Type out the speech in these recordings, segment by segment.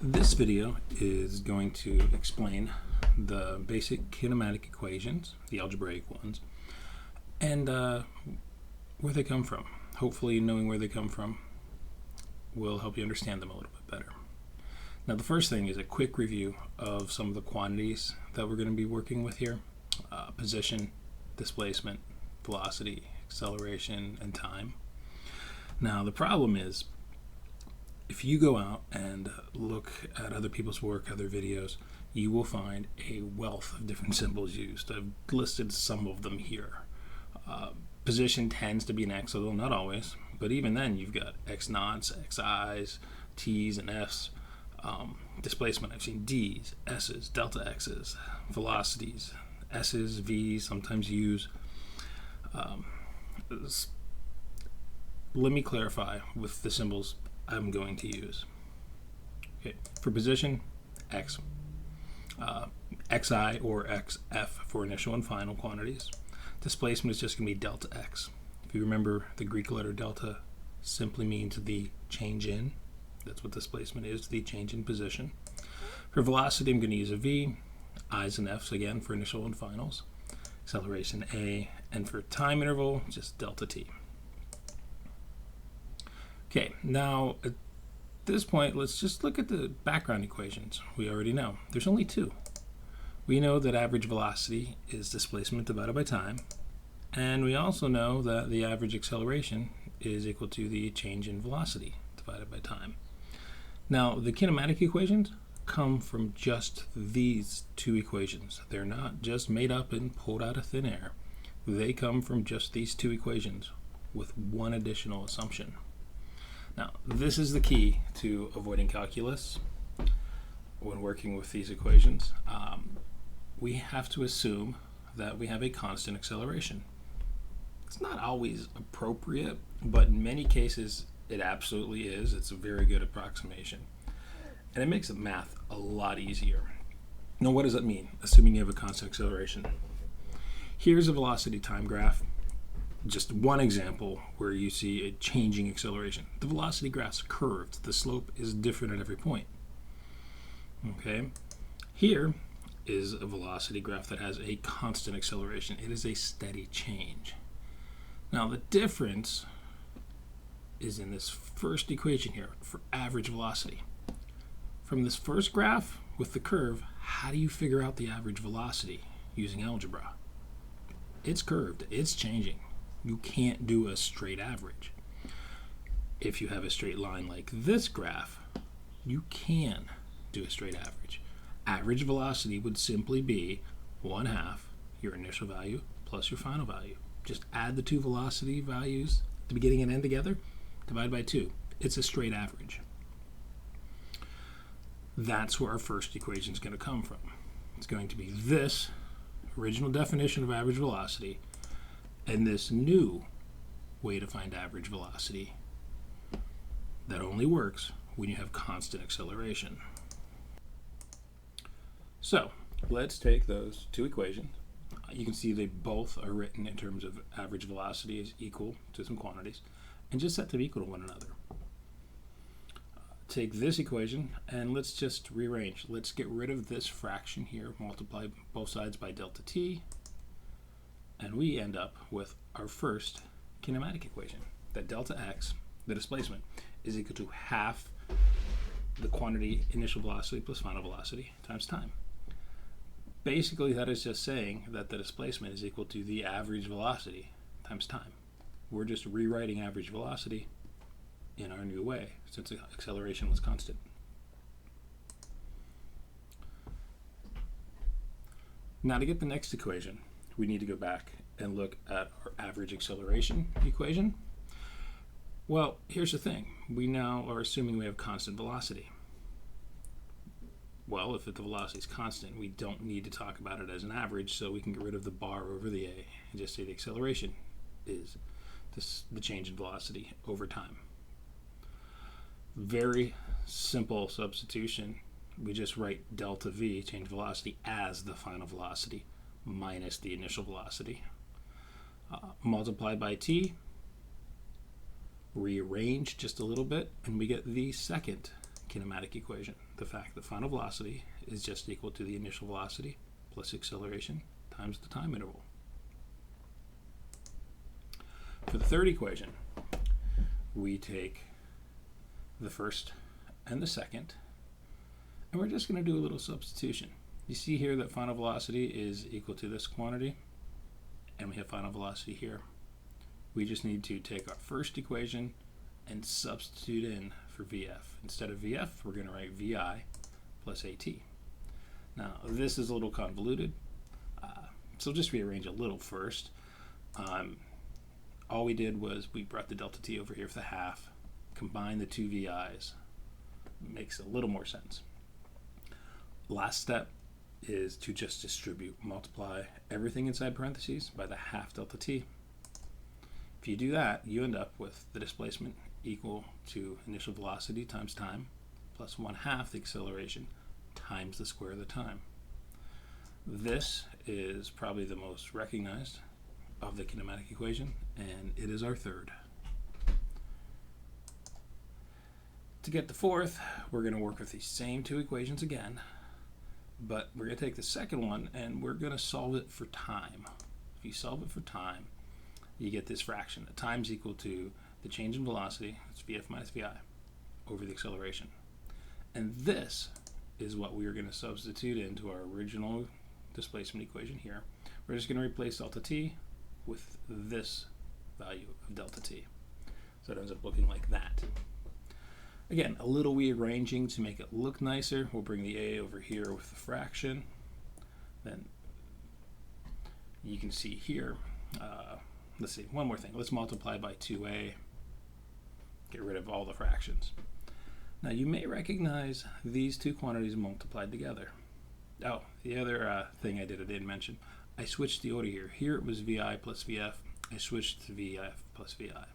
This video is going to explain the basic kinematic equations, the algebraic ones, and where they come from. Hopefully knowing where they come from will help you understand them a little bit better. Now the first thing is a quick review of some of the quantities that we're going to be working with here. Position, displacement, velocity, acceleration, and time. Now the problem is, if you go out and look at other people's work, other videos, you will find a wealth of different symbols used. I've listed some of them here. Position tends to be an x, although not always, but even then you've got x naughts, xi's, t's, and f's. Displacement, I've seen d's, s's, delta x's, velocities, s's, v's, sometimes u's. Let me clarify with the symbols I'm going to use. Okay, for position, x, xi or xf for initial and final quantities. Displacement is just going to be delta x. If you remember, the Greek letter delta simply means the change in. That's what displacement is, the change in position. For velocity, I'm going to use a v, i's and f's again for initial and finals. Acceleration a, and for time interval, just delta t. Okay, now at this point, let's just look at the background equations. We already know. There's only two. We know that average velocity is displacement divided by time, and we also know that the average acceleration is equal to the change in velocity divided by time. Now, the kinematic equations come from just these two equations. They're not just made up and pulled out of thin air. They come from just these two equations with one additional assumption. Now, this is the key to avoiding calculus when working with these equations. We have to assume that we have a constant acceleration. It's not always appropriate, but in many cases it absolutely is. It's a very good approximation. And it makes the math a lot easier. Now, what does that mean, assuming you have a constant acceleration? Here's a velocity time graph. Just one example where you see a changing acceleration. The velocity graph's curved. The slope is different at every point. Okay. Here is a velocity graph that has a constant acceleration. It is a steady change. Now the difference is in this first equation here for average velocity. From this first graph with the curve, how do you figure out the average velocity using algebra? It's curved. It's changing. You can't do a straight average. If you have a straight line like this graph, you can do a straight average. Average velocity would simply be 1/2 your initial value plus your final value. Just add the two velocity values at the beginning and end together, divide by 2. It's a straight average. That's where our first equation is going to come from. It's going to be this original definition of average velocity and this new way to find average velocity that only works when you have constant acceleration. So let's take those two equations. You can see they both are written in terms of average velocity is equal to some quantities, and just set them equal to one another. Take this equation and let's just rearrange. Let's get rid of this fraction here, multiply both sides by delta t, and we end up with our first kinematic equation, that delta x, the displacement, is equal to half the quantity initial velocity plus final velocity times time. Basically, that is just saying that the displacement is equal to the average velocity times time. We're just rewriting average velocity in our new way, since the acceleration was constant. Now, to get the next equation, we need to go back and look at our average acceleration equation. Well, here's the thing. We now are assuming we have constant velocity. Well, if the velocity is constant, we don't need to talk about it as an average, so we can get rid of the bar over the a and just say the acceleration is the change in velocity over time. Very simple substitution. We just write delta v, change velocity, as the final velocity minus the initial velocity. Multiply by t, rearrange just a little bit, and we get the second kinematic equation, the fact that final velocity is just equal to the initial velocity plus acceleration times the time interval. For the third equation, we take the first and the second, and we're just going to do a little substitution. You see here that final velocity is equal to this quantity, and we have final velocity here. We just need to take our first equation and substitute in for VF. Instead of VF, we're going to write VI plus AT. Now, this is a little convoluted, so just rearrange a little first. All we did was we brought the delta T over here for the half, combine the two VI's. Makes a little more sense. Last step is to just distribute, multiply everything inside parentheses by the half delta T. If you do that, you end up with the displacement equal to initial velocity times time plus 1/2 the acceleration times the square of the time. This is probably the most recognized of the kinematic equation, and it is our third. To get the fourth, we're going to work with these same two equations again, but we're going to take the second one and we're going to solve it for time. If you solve it for time, you get this fraction. The time's equal to the change in velocity, that's VF minus VI, over the acceleration. And this is what we are going to substitute into our original displacement equation here. We're just going to replace delta T with this value of delta T. So it ends up looking like that. Again, a little rearranging to make it look nicer. We'll bring the A over here with the fraction. Then you can see here, let's see, one more thing. Let's multiply by 2A, get rid of all the fractions. Now you may recognize these two quantities multiplied together. Oh, the other thing I didn't mention, I switched the order here. Here it was VI plus VF. I switched to VF plus VI.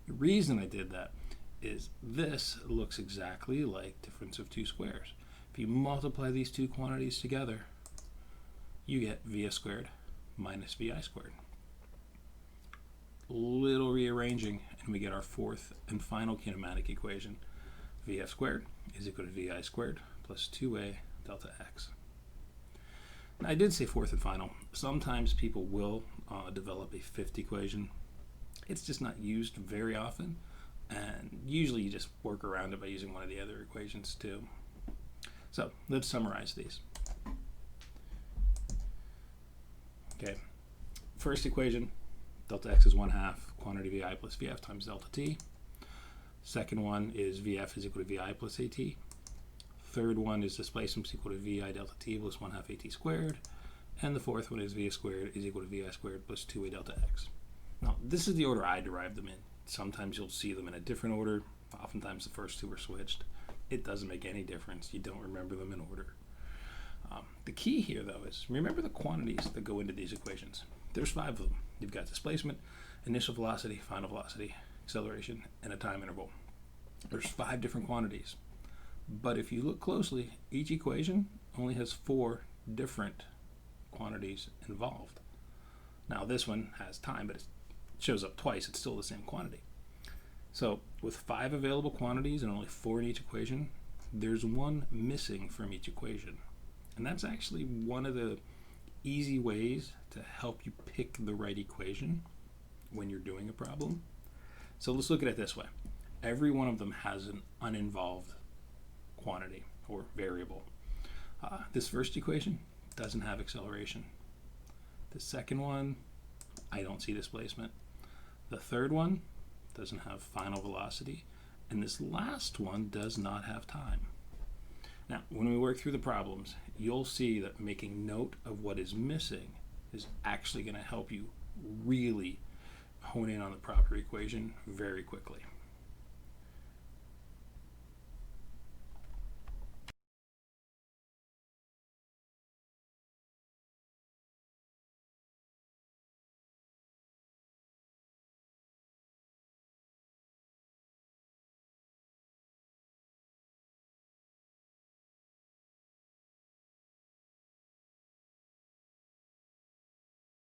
The reason I did that is this looks exactly like difference of two squares. If you multiply these two quantities together, you get VS squared minus VI squared. Little rearranging, and we get our fourth and final kinematic equation. VF squared is equal to VI squared plus 2A delta X. Now, I did say fourth and final. Sometimes people will develop a fifth equation. It's just not used very often, and usually you just work around it by using one of the other equations too. So let's summarize these. Okay, first equation, delta X is 1/2 quantity VI plus VF times delta T. Second one is VF is equal to VI plus AT. Third one is displacement is equal to VI delta T plus 1/2 AT squared. And the fourth one is V squared is equal to VI squared plus 2A delta X. Now, this is the order I derived them in. Sometimes you'll see them in a different order. Oftentimes the first two are switched. It doesn't make any difference. You don't remember them in order. The key here, though, is remember the quantities that go into these equations. There's 5 of them. You've got displacement, initial velocity, final velocity, acceleration, and a time interval. There's 5 different quantities. But if you look closely, each equation only has 4 different quantities involved. Now this one has time, but it shows up twice. It's still the same quantity. So with 5 available quantities and only 4 in each equation, there's one missing from each equation. And that's actually one of the easy ways to help you pick the right equation when you're doing a problem. So let's look at it this way. Every one of them has an uninvolved quantity or variable. This first equation doesn't have acceleration. The second one, I don't see displacement. The third one doesn't have final velocity. And this last one does not have time. Now, when we work through the problems, you'll see that making note of what is missing is actually going to help you really hone in on the proper equation very quickly.